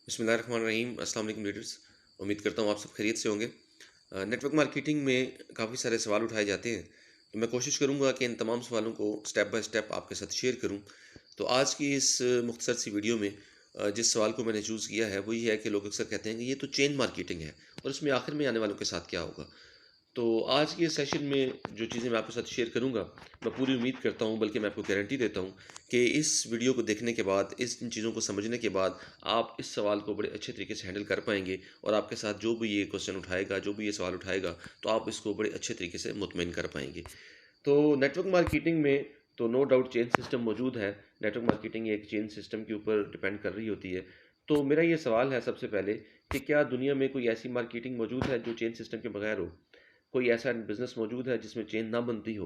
बिस्मिल्लाहिर्रहमानिर्रहीम। अस्सलाम वालेकुम लीडर्स। उम्मीद करता हूँ आप सब खैरियत से होंगे। नेटवर्क मार्केटिंग में काफ़ी सारे सवाल उठाए जाते हैं, तो मैं कोशिश करूँगा कि इन तमाम सवालों को स्टेप बाय स्टेप आपके साथ शेयर करूँ। तो आज की इस मुख्तसर सी वीडियो में जिस सवाल को मैंने चूज़ किया है वो ये है कि लोग अक्सर कहते हैं कि ये तो चेन मार्केटिंग है और इसमें आखिर में आने वालों के साथ क्या होगा। तो आज के सेशन में जो चीज़ें मैं आपके साथ शेयर करूँगा, मैं पूरी उम्मीद करता हूँ, बल्कि मैं आपको गारंटी देता हूँ कि इस वीडियो को देखने के बाद, इन चीज़ों को समझने के बाद, आप इस सवाल को बड़े अच्छे तरीके से हैंडल कर पाएंगे और आपके साथ जो भी ये क्वेश्चन उठाएगा, जो भी ये सवाल उठाएगा, तो आप इसको बड़े अच्छे तरीके से मुतमईन कर पाएंगे। तो नेटवर्क मार्केटिंग में तो नो डाउट चेन सिस्टम मौजूद है। नेटवर्क मार्केटिंग एक चेन सिस्टम के ऊपर डिपेंड कर रही होती है। तो मेरा ये सवाल है सबसे पहले कि क्या दुनिया में कोई ऐसी मार्केटिंग मौजूद है जो चेन सिस्टम के बगैर हो? कोई ऐसा बिज़नेस मौजूद है जिसमें चेन ना बनती हो?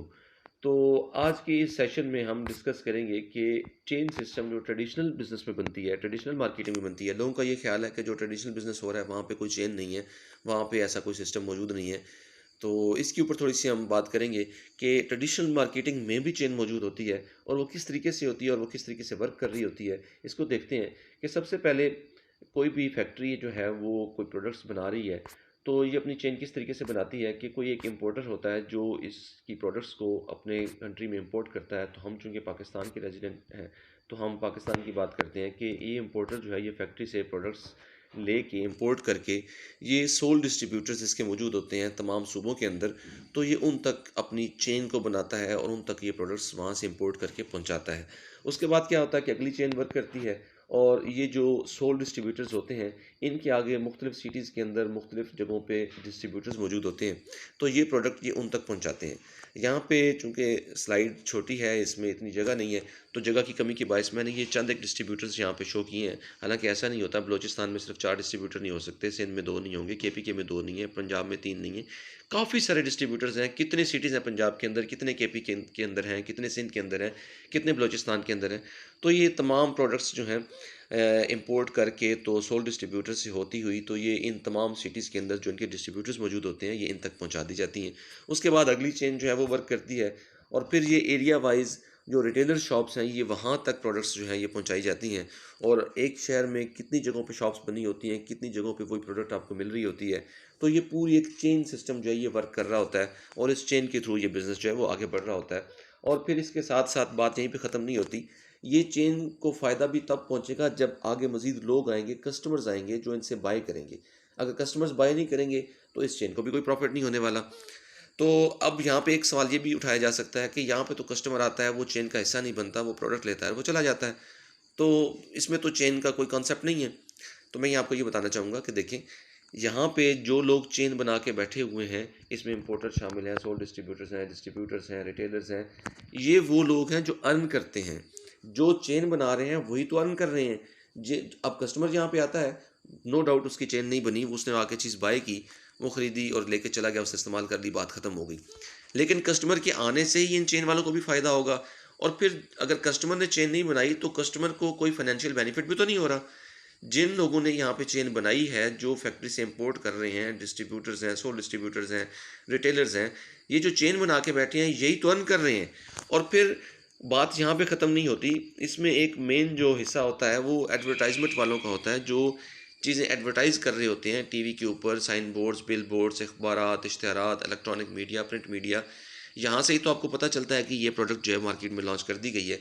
तो आज के इस सेशन में हम डिस्कस करेंगे कि चेन सिस्टम जो ट्रेडिशनल बिज़नेस में बनती है, ट्रेडिशनल मार्केटिंग में बनती है। लोगों का ये ख्याल है कि जो ट्रेडिशनल बिज़नेस हो रहा है वहाँ पे कोई चेन नहीं है, वहाँ पे ऐसा कोई सिस्टम मौजूद नहीं है। तो इसके ऊपर थोड़ी-सी हम बात करेंगे कि ट्रेडिशनल मार्केटिंग में भी चेन मौजूद होती है और वो किस तरीके से होती है और वो किस तरीके से वर्क कर रही होती है। इसको देखते हैं कि सबसे पहले कोई भी फैक्ट्री जो है वो कोई प्रोडक्ट्स बना रही है, तो ये अपनी चेन किस तरीके से बनाती है कि कोई एक इम्पोर्टर होता है जो इसकी प्रोडक्ट्स को अपने कंट्री में इंपोर्ट करता है। तो हम चूँकि पाकिस्तान के रेज़िडेंट हैं, तो हम पाकिस्तान की बात करते हैं कि ये इम्पोर्टर जो है ये फैक्ट्री से प्रोडक्ट्स लेके इंपोर्ट करके ये सोल डिस्ट्रीब्यूटर्स इसके मौजूद होते हैं तमाम सूबों के अंदर। तो ये उन तक अपनी चेन को बनाता है और उन तक ये प्रोडक्ट्स वहाँ से इंपोर्ट करके पहुँचाता है। उसके बाद क्या होता है कि अगली चेन वर्क करती है और ये जो सोल डिस्ट्रीब्यूटर्स होते हैं, इनके आगे मुख्तलिफ़ सिटीज़ के अंदर मुख्तलिफ़ जगहों पे डिस्ट्रीब्यूटर्स मौजूद होते हैं। तो ये प्रोडक्ट ये उन तक पहुँचाते हैं। यहाँ पे चूँकि स्लाइड छोटी है, इसमें इतनी जगह नहीं है, तो जगह की कमी की बायस मैंने ये चंद एक डिस्ट्रीब्यूटर्स यहाँ पे शो किए हैं। हालाँकि ऐसा नहीं होता, बलूचिस्तान में सिर्फ 4 डिस्ट्रीब्यूटर नहीं हो सकते, सिंध में 2 नहीं होंगे, केपीके में 2 नहीं है, पंजाब में 3 नहीं है। काफ़ी सारे डिस्ट्रीब्यूटर्स हैं। कितने सिटीज़ हैं पंजाब के अंदर, कितने केपी के अंदर हैं, कितने सिंध के अंदर हैं, कितने बलूचिस्तान के अंदर हैं। तो ये तमाम प्रोडक्ट्स जो हैं इंपोर्ट करके तो सोल डिस्ट्रीब्यूटर से होती हुई तो ये इन तमाम सिटीज़ के अंदर जो इनके डिस्ट्रीब्यूटर्स मौजूद होते हैं, ये इन तक पहुँचा दी जाती हैं। उसके बाद अगली चेन जो है वो वर्क करती है और फिर ये एरिया वाइज़ जो रिटेलर शॉप्स हैं, ये वहाँ तक प्रोडक्ट्स जो हैं ये पहुँचाई जाती हैं। और एक शहर में कितनी जगहों पे शॉप्स बनी होती हैं, कितनी जगहों पे वही प्रोडक्ट आपको मिल रही होती है। तो ये पूरी एक चेन सिस्टम जो है ये वर्क कर रहा होता है और इस चेन के थ्रू ये बिज़नेस जो है वो आगे बढ़ रहा होता है। और फिर इसके साथ-साथ बात यहीं पे ख़त्म नहीं होती। ये चेन को फ़ायदा भी तब पहुँचेगा जब आगे मज़ीद लोग आएँगे, कस्टमर्स आएँगे जो इनसे बाय करेंगे। अगर कस्टमर्स बाय नहीं करेंगे, तो इस चेन को भी कोई प्रॉफ़िट नहीं होने वाला। तो अब यहाँ पे एक सवाल ये भी उठाया जा सकता है कि यहाँ पे तो कस्टमर आता है, वो चेन का हिस्सा नहीं बनता, वो प्रोडक्ट लेता है, वो चला जाता है। तो इसमें तो चेन का कोई कॉन्सेप्ट नहीं है। तो मैं यहाँ आपको ये बताना चाहूँगा कि देखें, यहाँ पे जो लोग चेन बना के बैठे हुए हैं, इसमें इम्पोर्टर शामिल हैं, सोल डिस्ट्रीब्यूटर्स हैं, रिटेलर्स हैं। ये वो लोग हैं जो अर्न करते हैं। जो चेन बना रहे हैं वही तो अर्न कर रहे हैं। जे अब कस्टमर यहाँ पे आता है, नो डाउट उसकी चेन नहीं बनी, उसने आके चीज़ बाय की, वो खरीदी और लेके चला गया, उसने इस्तेमाल कर ली, बात ख़त्म हो गई। लेकिन कस्टमर के आने से ही इन चेन वालों को भी फ़ायदा होगा। और फिर अगर कस्टमर ने चेन नहीं बनाई तो कस्टमर को कोई फाइनेंशियल बेनिफिट भी तो नहीं हो रहा। जिन लोगों ने यहाँ पे चेन बनाई है, जो फैक्ट्री से इंपोर्ट कर रहे हैं, डिस्ट्रीब्यूटर्स हैं, सोल डिस्ट्रीब्यूटर्स हैं, रिटेलर्स हैं, ये जो चेन बना के बैठे हैं यही तो अर्न कर रहे हैं। और फिर बात यहाँ पे ख़त्म नहीं होती। इसमें एक मेन जो हिस्सा होता है वो एडवर्टाइजमेंट वालों का होता है, जो चीज़ें एडवर्टाइज़ कर रहे होते हैं टीवी के ऊपर, साइन बोर्ड्स, बिल बोर्ड्स, अखबारात, इश्तिहारात, इलेक्ट्रॉनिक मीडिया, प्रिंट मीडिया। यहाँ से ही तो आपको पता चलता है कि ये प्रोडक्ट जो है मार्केट में लॉन्च कर दी गई है।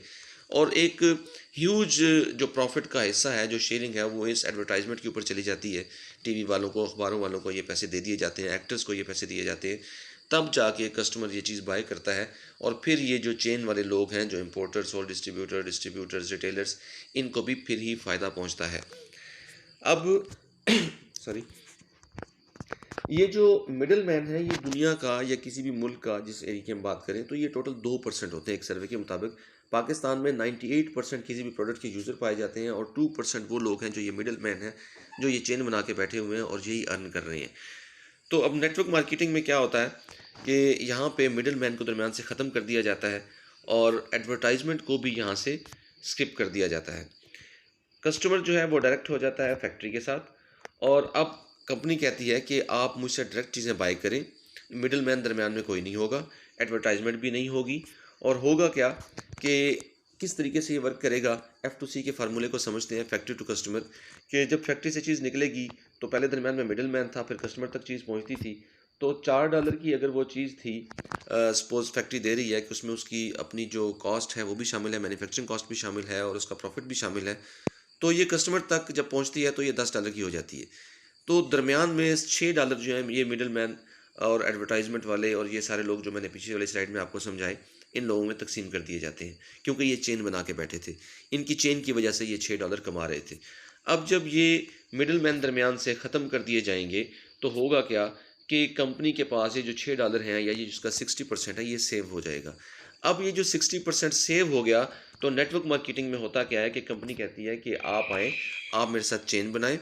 और एक ह्यूज जो प्रॉफिट का हिस्सा है, जो शेयरिंग है, वो इस एडवर्टाइजमेंट के ऊपर चली जाती है। टीवी वालों को, अखबारों वालों को ये पैसे दे दिए जाते हैं, एक्टर्स को ये पैसे दिए जाते हैं, तब जाके कस्टमर ये चीज़ बाय करता है। और फिर ये जो चेन वाले लोग हैं, जो इंपोर्टर्स और डिस्ट्रीब्यूटर्स, रिटेलर्स, इनको भी फिर ही फ़ायदा पहुंचता है। अब सॉरी, ये जो मिडल मैन है, ये दुनिया का या किसी भी मुल्क का जिस एरिया की हम बात करें तो ये टोटल 2% होते हैं एक सर्वे के मुताबिक। पाकिस्तान में 98% किसी भी प्रोडक्ट के यूज़र पाए जाते हैं और 2% वो लोग हैं जो ये मिडल मैन हैं, जो ये चेन बना के बैठे हुए हैं और यही अर्न कर रहे हैं। तो अब नेटवर्क मार्केटिंग में क्या होता है कि यहाँ पे मिडल मैन को दरमियान से ख़त्म कर दिया जाता है और एडवर्टाइजमेंट को भी यहाँ से स्किप कर दिया जाता है। कस्टमर जो है वो डायरेक्ट हो जाता है फैक्ट्री के साथ और अब कंपनी कहती है कि आप मुझसे डायरेक्ट चीज़ें बाय करें, मिडल मैन दरमियान में कोई नहीं होगा, एडवर्टाइजमेंट भी नहीं होगी। और होगा क्या कि किस तरीके से ये वर्क करेगा, F2C के फार्मूले को समझते हैं, फैक्ट्री टू कस्टमर, कि जब फैक्ट्री से चीज़ निकलेगी तो पहले दरमियान में मिडल मैन था, फिर कस्टमर तक चीज़ पहुंचती थी। तो $4 की अगर वो चीज़ थी, सपोज़ फैक्ट्री दे रही है कि उसमें उसकी अपनी जो कॉस्ट है वो भी शामिल है, मैन्युफैक्चरिंग कॉस्ट भी शामिल है और उसका प्रॉफिट भी शामिल है, तो ये कस्टमर तक जब पहुंचती है तो ये $10 की हो जाती है। तो दरमियान में $6 जो है ये मिडल मैन और एडवर्टाइजमेंट वाले और ये सारे लोग जो मैंने पीछे वाली स्लाइड में आपको समझाए, इन लोगों में तकसीम कर दिए जाते हैं, क्योंकि ये चेन बना के बैठे थे। इनकी चेन की वजह से ये $6 कमा रहे थे। अब जब ये मिडल मैन दरमियान से ख़त्म कर दिए जाएंगे तो होगा क्या कि कंपनी के पास ये जो $6 हैं या ये जिसका 60% है ये सेव हो जाएगा। अब ये जो 60% सेव हो गया, तो नेटवर्क मार्केटिंग में होता क्या है कि कंपनी कहती है कि आप आएँ, आप मेरे साथ चेन बनाएं,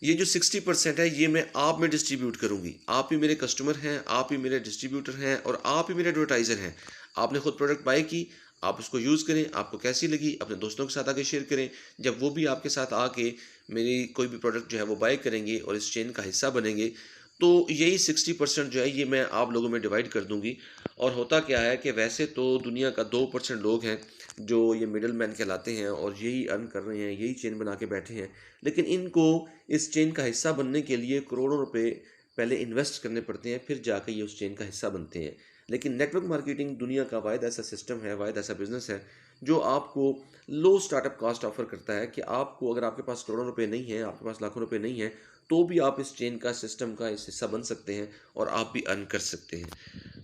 ये जो 60% है ये मैं आप में डिस्ट्रीब्यूट करूंगी। आप ही मेरे कस्टमर हैं, आप ही मेरे डिस्ट्रीब्यूटर हैं और आप ही मेरे एडवर्टाइज़र हैं। आपने खुद प्रोडक्ट बाय की, आप उसको यूज़ करें, आपको कैसी लगी अपने दोस्तों के साथ आके शेयर करें। जब वो भी आपके साथ आके मेरी कोई भी प्रोडक्ट जो है वो बाय करेंगे और इस चेन का हिस्सा बनेंगे, तो यही 60% जो है ये मैं आप लोगों में डिवाइड कर दूंगी। और होता क्या है कि वैसे तो दुनिया का 2% लोग हैं जो ये मिडल मैन कहलाते हैं और यही अर्न कर रहे हैं, यही चेन बना के बैठे हैं, लेकिन इनको इस चेन का हिस्सा बनने के लिए करोड़ों रुपए पहले इन्वेस्ट करने पड़ते हैं, फिर जाकर ये उस चेन का हिस्सा बनते हैं। लेकिन नेटवर्क मार्केटिंग दुनिया का वाहिद ऐसा सिस्टम है, वाहिद ऐसा बिजनेस है जो आपको लो स्टार्टअप कॉस्ट ऑफर करता है कि आपको अगर आपके पास करोड़ों रुपए नहीं है, आपके पास लाखों रुपए नहीं है, तो भी आप इस चेन का सिस्टम का इस हिस्सा बन सकते हैं और आप भी अर्न कर सकते हैं।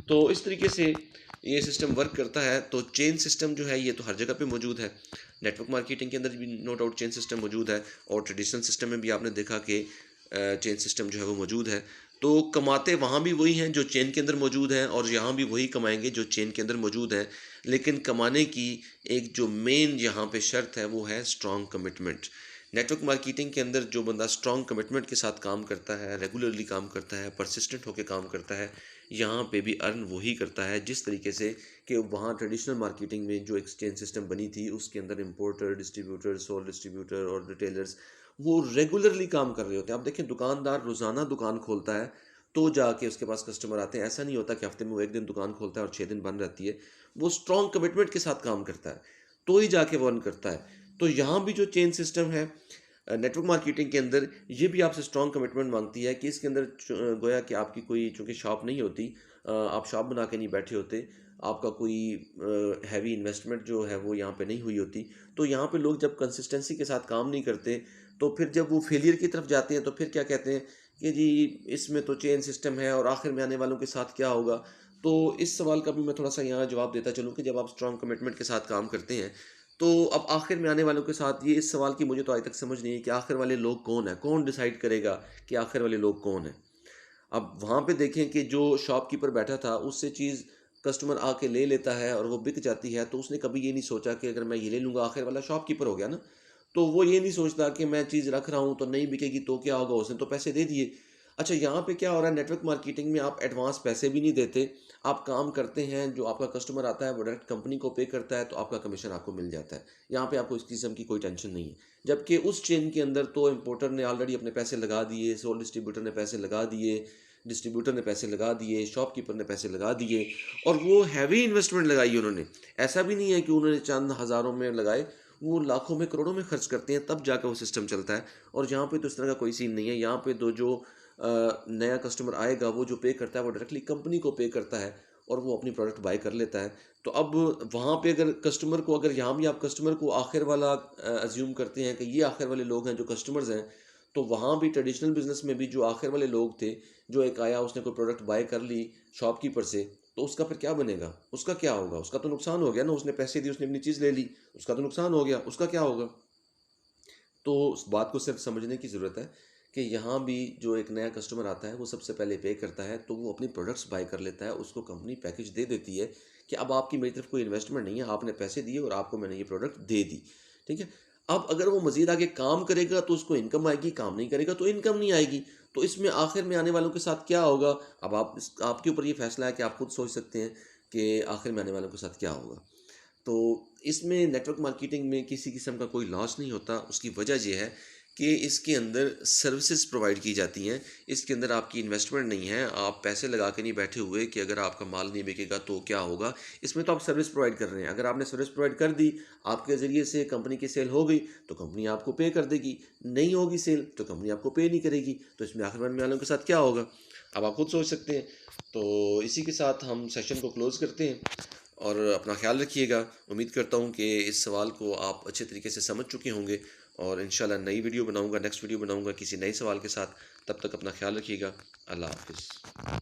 तो इस तरीके से ये सिस्टम वर्क करता है। तो चेन सिस्टम जो है ये तो हर जगह पे मौजूद है, नेटवर्क मार्केटिंग के अंदर भी नो डाउट चेन सिस्टम मौजूद है और ट्रेडिशनल सिस्टम में भी आपने देखा कि चेन सिस्टम जो है वो मौजूद है। तो कमाते वहाँ भी वही हैं जो चेन के अंदर मौजूद हैं और यहाँ भी वही कमाएंगे जो चेन के अंदर मौजूद हैं, लेकिन कमाने की एक जो मेन यहाँ पे शर्त है वो है स्ट्रॉन्ग कमिटमेंट। नेटवर्क मार्केटिंग के अंदर जो बंदा स्ट्रॉन्ग कमिटमेंट के साथ काम करता है, रेगुलरली काम करता है, परसिस्टेंट होकर काम करता है, यहाँ पे भी अर्न वही करता है जिस तरीके से कि वहाँ ट्रेडिशनल मार्केटिंग में जो एक्सचेंज सिस्टम बनी थी उसके अंदर इंपोर्टर, डिस्ट्रीब्यूटर, सोल डिस्ट्रीब्यूटर और रिटेलर्स वो रेगुलरली काम कर रहे होते हैं। आप देखें दुकानदार रोज़ाना दुकान खोलता है तो जाके उसके पास कस्टमर आते हैं। ऐसा नहीं होता कि हफ्ते में वो एक दिन दुकान खोलता है और 6 दिन बंद रहती है। वो स्ट्रॉन्ग कमिटमेंट के साथ काम करता है तो ही जाके वो अर्न करता है। तो यहाँ भी जो चेन सिस्टम है नेटवर्क मार्केटिंग के अंदर, ये भी आपसे स्ट्रॉन्ग कमिटमेंट मांगती है कि इसके अंदर गोया कि आपकी कोई चूँकि शॉप नहीं होती, आप शॉप बना के नहीं बैठे होते, आपका कोई हैवी इन्वेस्टमेंट जो है वो यहाँ पे नहीं हुई होती। तो यहाँ पे लोग जब कंसिस्टेंसी के साथ काम नहीं करते तो फिर जब वो फेलियर की तरफ जाते हैं तो फिर क्या कहते हैं कि जी इसमें तो चेन सिस्टम है और आखिर में आने वालों के साथ क्या होगा। तो इस सवाल का भी मैं थोड़ा सा यहाँ जवाब देता चलूँ कि जब आप स्ट्रॉन्ग कमिटमेंट के साथ काम करते हैं तो अब आखिर में आने वालों के साथ ये इस सवाल की मुझे तो आज तक समझ नहीं है कि आखिर वाले लोग कौन है, कौन डिसाइड करेगा कि आखिर वाले लोग कौन है। अब वहाँ पे देखें कि जो शॉपकीपर बैठा था उससे चीज़ कस्टमर आके ले लेता है और वो बिक जाती है, तो उसने कभी ये नहीं सोचा कि अगर मैं ये ले लूँगा, आखिर वाला शॉपकीपर हो गया ना, तो वो ये नहीं सोचता कि मैं चीज़ रख रहा हूँ तो नहीं बिकेगी तो क्या होगा, उसने तो पैसे दे दिए। अच्छा यहाँ पे क्या हो रहा है, नेटवर्क मार्केटिंग में आप एडवांस पैसे भी नहीं देते, आप काम करते हैं, जो आपका कस्टमर आता है वो डायरेक्ट कंपनी को पे करता है तो आपका कमीशन आपको मिल जाता है। यहाँ पे आपको इस किस्म की कोई टेंशन नहीं है। जबकि उस चेन के अंदर तो इम्पोर्टर ने ऑलरेडी अपने पैसे लगा दिए, सोल डिस्ट्रीब्यूटर ने पैसे लगा दिए, डिस्ट्रीब्यूटर ने पैसे लगा दिए, शॉपकीपर ने पैसे लगा दिए और वो हैवी इन्वेस्टमेंट लगाई उन्होंने। ऐसा भी नहीं है कि उन्होंने चंद हज़ारों में लगाए, वो लाखों में करोड़ों में खर्च करते हैं तब जाकर वो सिस्टम चलता है। और यहाँ पे तो इस तरह का कोई सीन नहीं है। यहाँ पे तो जो नया कस्टमर आएगा वो जो पे करता है वो डायरेक्टली कंपनी को पे करता है और वो अपनी प्रोडक्ट बाय कर लेता है। तो अब वहाँ पे अगर कस्टमर को, अगर यहाँ भी आप कस्टमर को आखिर वाला अज्यूम करते हैं कि ये आखिर वाले लोग हैं जो कस्टमर्स हैं, तो वहाँ भी ट्रेडिशनल बिजनेस में भी जो आखिर वाले लोग थे, जो एक आया उसने कोई प्रोडक्ट बाय कर ली शॉपकीपर से, तो उसका फिर क्या बनेगा, उसका क्या होगा, उसका तो नुकसान हो गया ना, उसने पैसे दिए, उसने अपनी चीज़ ले ली, उसका तो नुकसान हो गया, उसका क्या होगा। तो उस बात को सिर्फ समझने की ज़रूरत है कि यहाँ भी जो एक नया कस्टमर आता है वो सबसे पहले पे करता है, तो वो अपनी प्रोडक्ट्स बाय कर लेता है, उसको कंपनी पैकेज दे देती है कि अब आपकी मेरी तरफ कोई इन्वेस्टमेंट नहीं है, आपने पैसे दिए और आपको मैंने ये प्रोडक्ट दे दी। ठीक है। अब अगर वो मज़ीद आगे काम करेगा तो उसको इनकम आएगी, काम नहीं करेगा तो इनकम नहीं आएगी। तो इसमें आखिर में आने वालों के साथ क्या होगा, अब आपके ऊपर ये फैसला है कि आप खुद सोच सकते हैं कि आखिर में आने वालों के साथ क्या होगा। तो इसमें नेटवर्क मार्केटिंग में किसी किस्म का कोई लॉस नहीं होता। उसकी वजह ये है कि इसके अंदर सर्विसेज प्रोवाइड की जाती हैं। इसके अंदर आपकी इन्वेस्टमेंट नहीं है, आप पैसे लगा के नहीं बैठे हुए कि अगर आपका माल नहीं बिकेगा तो क्या होगा। इसमें तो आप सर्विस प्रोवाइड कर रहे हैं। अगर आपने सर्विस प्रोवाइड कर दी, आपके ज़रिए से कंपनी की सेल हो गई तो कंपनी आपको पे कर देगी, नहीं होगी सेल तो कंपनी आपको पे नहीं करेगी। तो इसमें आखिर बनने वालों के साथ क्या होगा, अब आप खुद सोच सकते हैं। तो इसी के साथ हम सेशन को क्लोज़ करते हैं और अपना ख्याल रखिएगा। उम्मीद करता हूँ कि इस सवाल को आप अच्छे तरीके से समझ चुके होंगे और इंशाल्लाह नई वीडियो बनाऊँगा, नेक्स्ट वीडियो बनाऊँगा किसी नए सवाल के साथ। तब तक अपना ख्याल रखिएगा। अल्लाह हाफ़िज़।